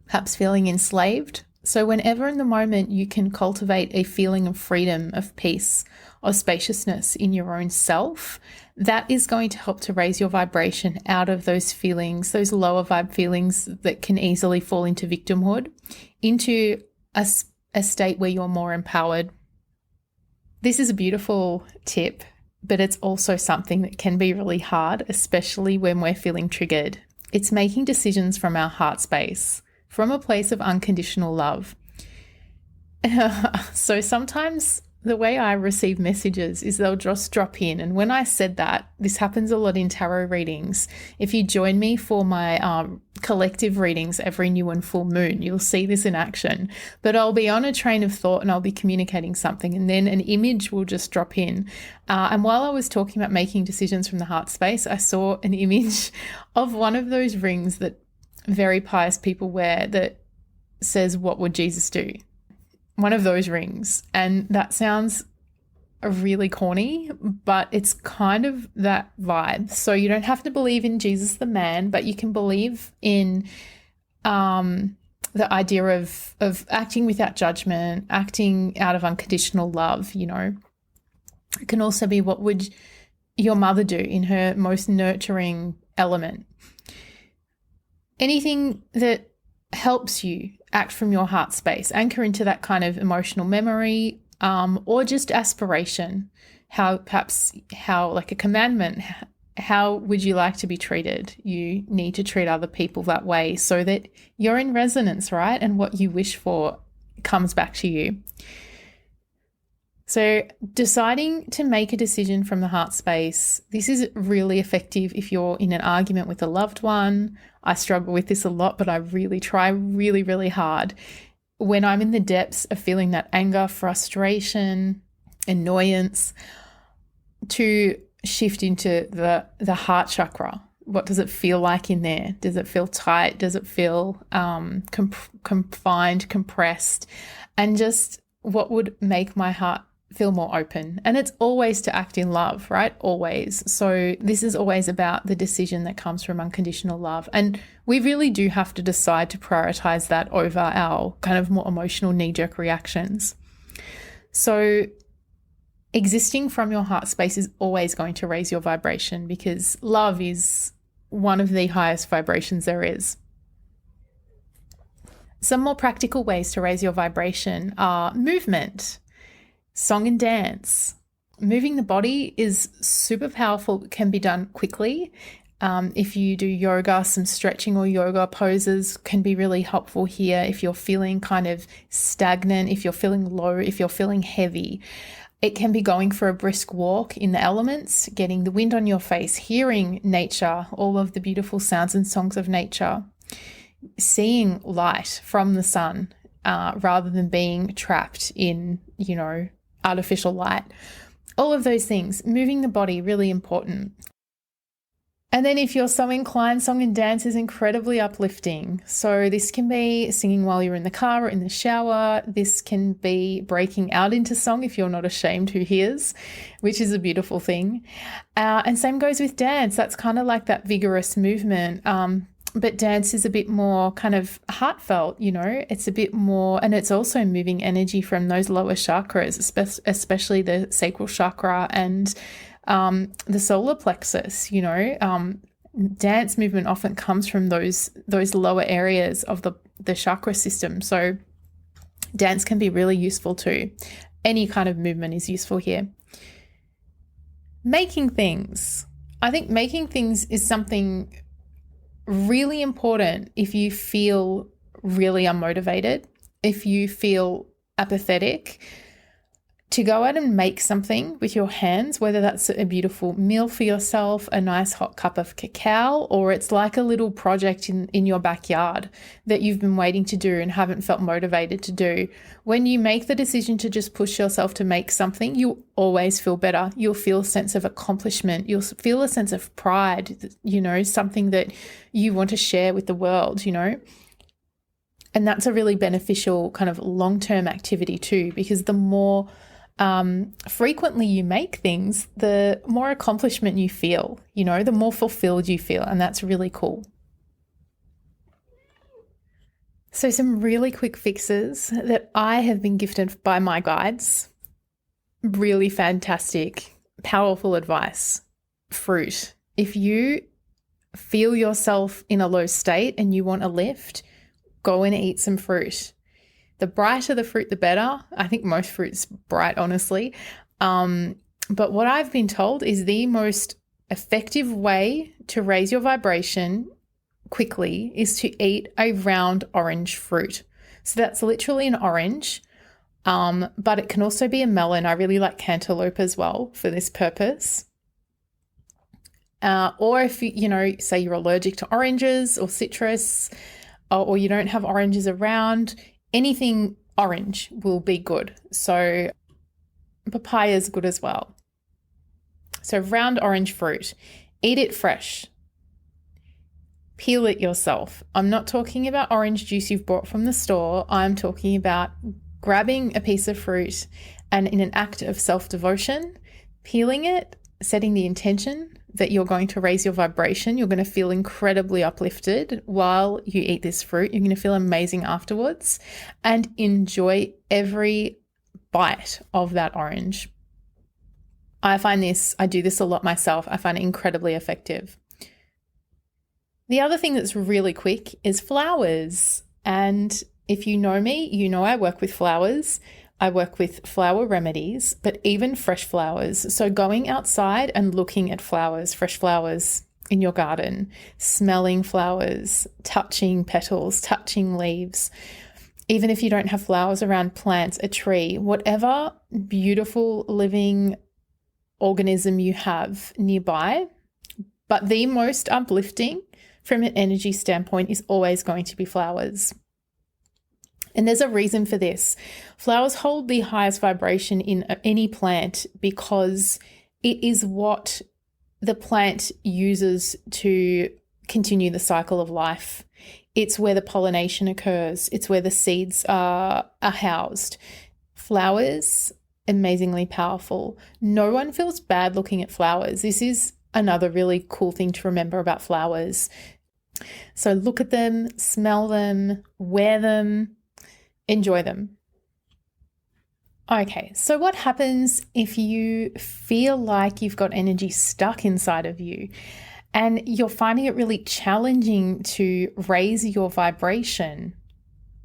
perhaps feeling enslaved. So whenever in the moment you can cultivate a feeling of freedom, of peace, of spaciousness in your own self, that is going to help to raise your vibration out of those feelings, those lower vibe feelings that can easily fall into victimhood, into a state where you're more empowered. This is a beautiful tip, but it's also something that can be really hard, especially when we're feeling triggered. It's making decisions from our heart space, from a place of unconditional love. So sometimes the way I receive messages is they'll just drop in. And when I said that, this happens a lot in tarot readings. If you join me for my collective readings every new and full moon, you'll see this in action. But I'll be on a train of thought and I'll be communicating something, and then an image will just drop in. And while I was talking about making decisions from the heart space, I saw an image of one of those rings that very pious people wear that says, "What would Jesus do?" One of those rings. And that sounds really corny, but it's kind of that vibe. So you don't have to believe in Jesus the man, but you can believe in the idea of acting without judgment, acting out of unconditional love, you know. It can also be, what would your mother do in her most nurturing element? Anything that helps you act from your heart space, anchor into that kind of emotional memory, or just aspiration. How like a commandment, how would you like to be treated? You need to treat other people that way so that you're in resonance, right? And what you wish for comes back to you. So deciding to make a decision from the heart space, this is really effective if you're in an argument with a loved one. I struggle with this a lot, but I really try really, really hard. When I'm in the depths of feeling that anger, frustration, annoyance, to shift into the heart chakra. What does it feel like in there? Does it feel tight? Does it feel confined, compressed? And just what would make my heart feel more open? And it's always to act in love, right? Always. So this is always about the decision that comes from unconditional love. And we really do have to decide to prioritize that over our kind of more emotional knee-jerk reactions. So existing from your heart space is always going to raise your vibration, because love is one of the highest vibrations there is. Some more practical ways to raise your vibration are movement, song and dance. Moving the body is super powerful. It can be done quickly. If you do yoga, some stretching or yoga poses can be really helpful here. If you're feeling kind of stagnant, if you're feeling low, if you're feeling heavy, it can be going for a brisk walk in the elements, getting the wind on your face, hearing nature, all of the beautiful sounds and songs of nature, seeing light from the sun rather than being trapped in, artificial light. All of those things, moving the body, really important. And then if you're so inclined, song and dance is incredibly uplifting. So this can be singing while you're in the car or in the shower. This can be breaking out into song if you're not ashamed who hears, which is a beautiful thing. And same goes with dance. That's kind of like that vigorous movement. But dance is a bit more kind of heartfelt, it's a bit more, and it's also moving energy from those lower chakras, especially the sacral chakra and the solar plexus. Dance movement often comes from those lower areas of the chakra system. So Dance can be really useful too. Any kind of movement is useful here. Making things. I think making things is something really important if you feel really unmotivated, if you feel apathetic, to go out and make something with your hands, whether that's a beautiful meal for yourself, a nice hot cup of cacao, or it's like a little project in your backyard that you've been waiting to do and haven't felt motivated to do. When you make the decision to just push yourself to make something, you'll always feel better. You'll feel a sense of accomplishment. You'll feel a sense of pride, something that you want to share with the world, And that's a really beneficial kind of long-term activity too, because the more frequently you make things, the more accomplishment you feel, the more fulfilled you feel. And that's really cool. So some really quick fixes that I have been gifted by my guides. Really fantastic, powerful advice. Fruit. If you feel yourself in a low state and you want a lift, go and eat some fruit. The brighter the fruit, the better. I think most fruit's bright, honestly. But what I've been told is the most effective way to raise your vibration quickly is to eat a round orange fruit. So that's literally an orange, but it can also be a melon. I really like cantaloupe as well for this purpose. Or if say you're allergic to oranges or citrus, or you don't have oranges around, anything orange will be good. So papaya is good as well. So round orange fruit, eat it fresh. Peel it yourself. I'm not talking about orange juice you've bought from the store. I'm talking about grabbing a piece of fruit and in an act of self-devotion, peeling it, setting the intention that you're going to raise your vibration. You're going to feel incredibly uplifted while you eat this fruit. You're going to feel amazing afterwards and enjoy every bite of that orange. I do this a lot myself. I find it incredibly effective. The other thing that's really quick is flowers. And if you know me, you know I work with flowers. I work with flower remedies, but even fresh flowers. So going outside and looking at flowers, fresh flowers in your garden, smelling flowers, touching petals, touching leaves. Even if you don't have flowers around, plants, a tree, whatever beautiful living organism you have nearby. But the most uplifting from an energy standpoint is always going to be flowers. And there's a reason for this. Flowers hold the highest vibration in any plant because it is what the plant uses to continue the cycle of life. It's where the pollination occurs. It's where the seeds are housed. Flowers, amazingly powerful. No one feels bad looking at flowers. This is another really cool thing to remember about flowers. So look at them, smell them, wear them, enjoy them. Okay, so what happens if you feel like you've got energy stuck inside of you and you're finding it really challenging to raise your vibration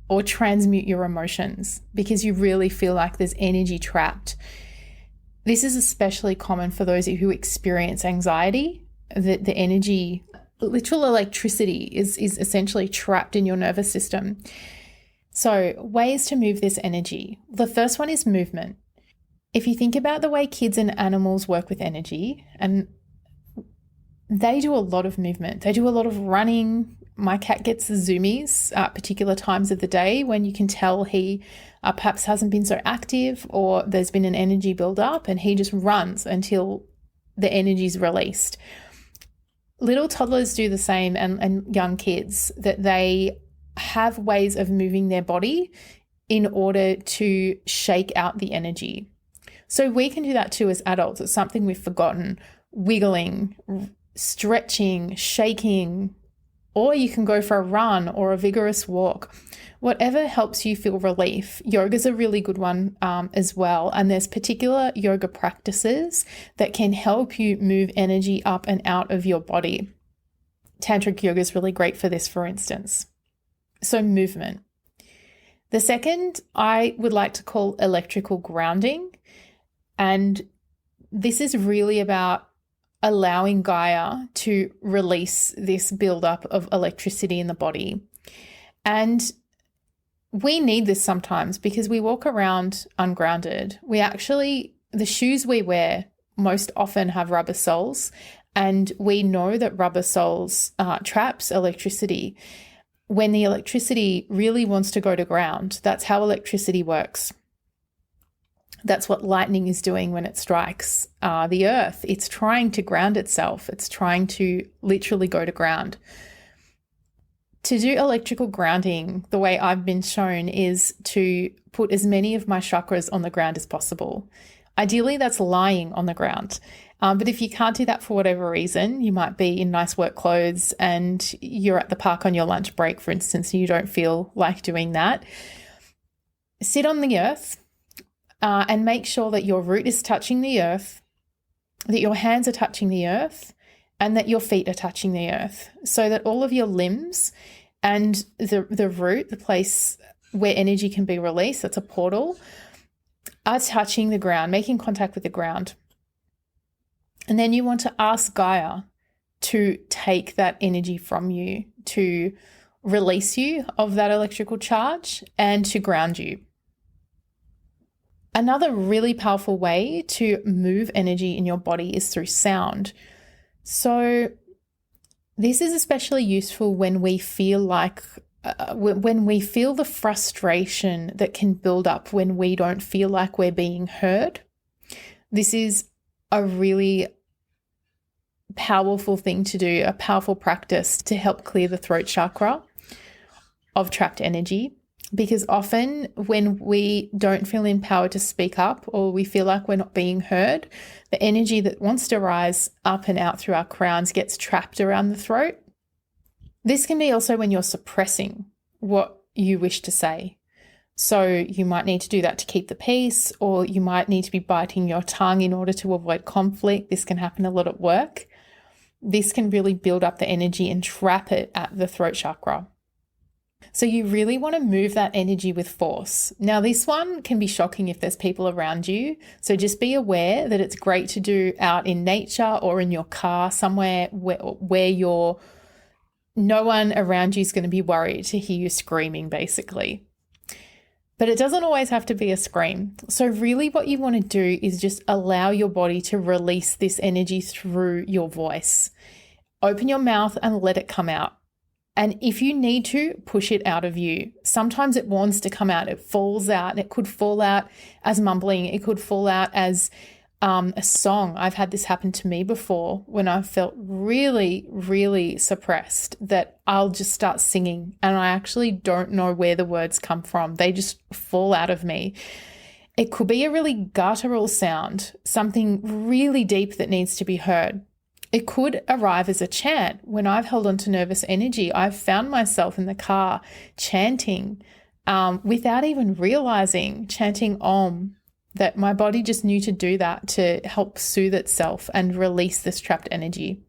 or transmute your emotions because you really feel like there's energy trapped? This is especially common for those who experience anxiety. The energy, literal electricity is essentially trapped in your nervous system. So ways to move this energy. The first one is movement. If you think about the way kids and animals work with energy, and they do a lot of movement. They do a lot of running. My cat gets the zoomies at particular times of the day when you can tell he perhaps hasn't been so active or there's been an energy build-up, and he just runs until the energy is released. Little toddlers do the same, and young kids, that they have ways of moving their body in order to shake out the energy. So we can do that too as adults. It's something we've forgotten. Wiggling, stretching, shaking, or you can go for a run or a vigorous walk. Whatever helps you feel relief. Yoga's a really good one as well. And there's particular yoga practices that can help you move energy up and out of your body. Tantric yoga is really great for this, for instance. So movement. The second I would like to call electrical grounding. And this is really about allowing Gaia to release this buildup of electricity in the body. And we need this sometimes because we walk around ungrounded. The shoes we wear most often have rubber soles, and we know that rubber soles traps electricity. When the electricity really wants to go to ground, that's how electricity works. That's what lightning is doing when it strikes the earth. It's trying to ground itself. It's trying to literally go to ground. To do electrical grounding, the way I've been shown is to put as many of my chakras on the ground as possible. Ideally, that's lying on the ground. But if you can't do that for whatever reason, you might be in nice work clothes and you're at the park on your lunch break, for instance, and you don't feel like doing that. Sit on the earth and make sure that your root is touching the earth, that your hands are touching the earth, and that your feet are touching the earth, so that all of your limbs and the root, the place where energy can be released, that's a portal, are touching the ground, making contact with the ground. And then you want to ask Gaia to take that energy from you, to release you of that electrical charge and to ground you. Another really powerful way to move energy in your body is through sound. So this is especially useful when we feel the frustration that can build up when we don't feel like we're being heard. This is a really powerful thing to do, a powerful practice to help clear the throat chakra of trapped energy. Because often when we don't feel empowered to speak up, or we feel like we're not being heard, the energy that wants to rise up and out through our crowns gets trapped around the throat. This can be also when you're suppressing what you wish to say. So you might need to do that to keep the peace, or you might need to be biting your tongue in order to avoid conflict. This can happen a lot at work. This can really build up the energy and trap it at the throat chakra. So you really want to move that energy with force. Now, this one can be shocking if there's people around you. So just be aware that it's great to do out in nature or in your car, somewhere where no one around you is going to be worried to hear you screaming, basically. But it doesn't always have to be a scream. So really what you want to do is just allow your body to release this energy through your voice. Open your mouth and let it come out. And if you need to, push it out of you. Sometimes it wants to come out. It falls out, and it could fall out as mumbling. It could fall out as a song. I've had this happen to me before when I felt really, really suppressed, that I'll just start singing and I actually don't know where the words come from. They just fall out of me. It could be a really guttural sound, something really deep that needs to be heard. It could arrive as a chant. When I've held on to nervous energy, I've found myself in the car chanting without even realizing, chanting Om, that my body just knew to do that to help soothe itself and release this trapped energy.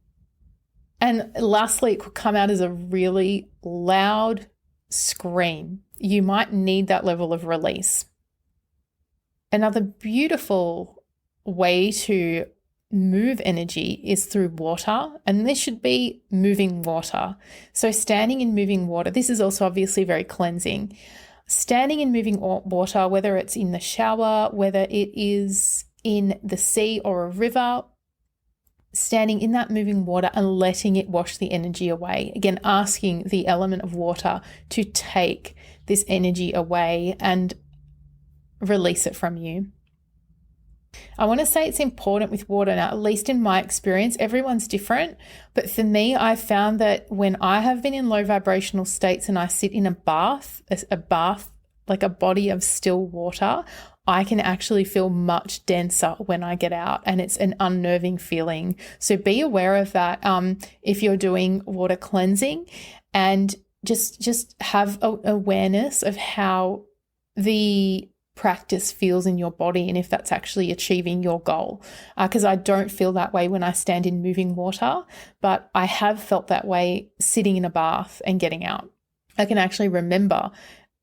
And lastly, it could come out as a really loud scream. You might need that level of release. Another beautiful way to move energy is through water, and this should be moving water. So standing in moving water, this is also obviously very cleansing. Standing in moving water, whether it's in the shower, whether it is in the sea or a river, standing in that moving water and letting it wash the energy away. Again, asking the element of water to take this energy away and release it from you. I want to say it's important with water now, at least in my experience. Everyone's different, but for me, I found that when I have been in low vibrational states and I sit in a bath, like a body of still water, I can actually feel much denser when I get out, and it's an unnerving feeling. So be aware of that if you're doing water cleansing, and just have awareness of how the practice feels in your body and if that's actually achieving your goal. Because I don't feel that way when I stand in moving water, but I have felt that way sitting in a bath and getting out. I can actually remember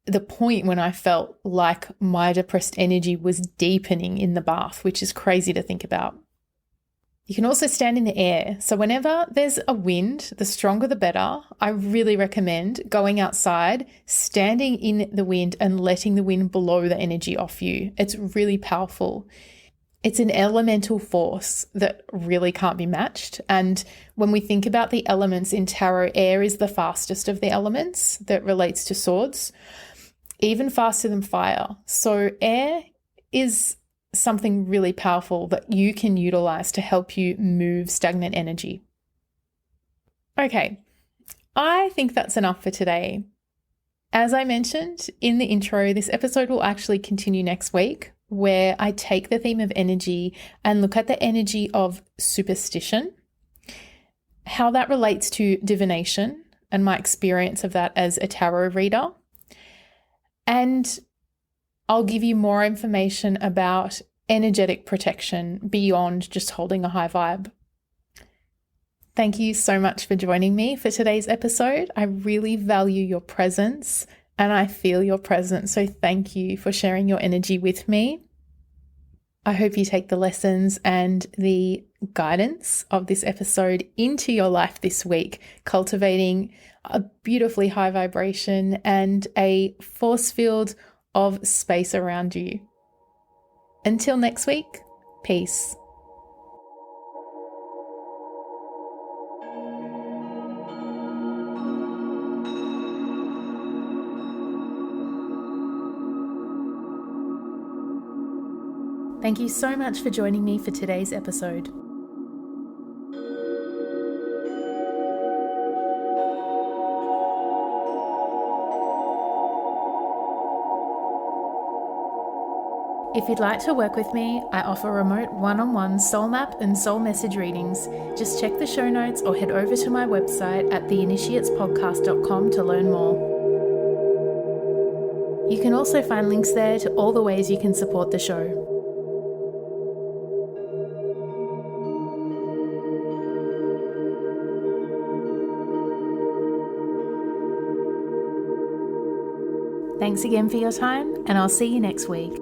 the point when I felt like my depressed energy was deepening in the bath, which is crazy to think about. You can also stand in the air. So whenever there's a wind, the stronger the better. I really recommend going outside, standing in the wind and letting the wind blow the energy off you. It's really powerful. It's an elemental force that really can't be matched. And when we think about the elements in tarot, air is the fastest of the elements that relates to swords, even faster than fire. So air is something really powerful that you can utilize to help you move stagnant energy. Okay, I think that's enough for today. As I mentioned in the intro, this episode will actually continue next week, where I take the theme of energy and look at the energy of superstition, how that relates to divination and my experience of that as a tarot reader. And I'll give you more information about energetic protection beyond just holding a high vibe. Thank you so much for joining me for today's episode. I really value your presence and I feel your presence. So thank you for sharing your energy with me. I hope you take the lessons and the guidance of this episode into your life this week, cultivating a beautifully high vibration and a force field of space around you. Until next week, peace. Thank you so much for joining me for today's episode. If you'd like to work with me, I offer remote one-on-one soul map and soul message readings. Just check the show notes or head over to my website at theinitiatespodcast.com to learn more. You can also find links there to all the ways you can support the show. Thanks again for your time, and I'll see you next week.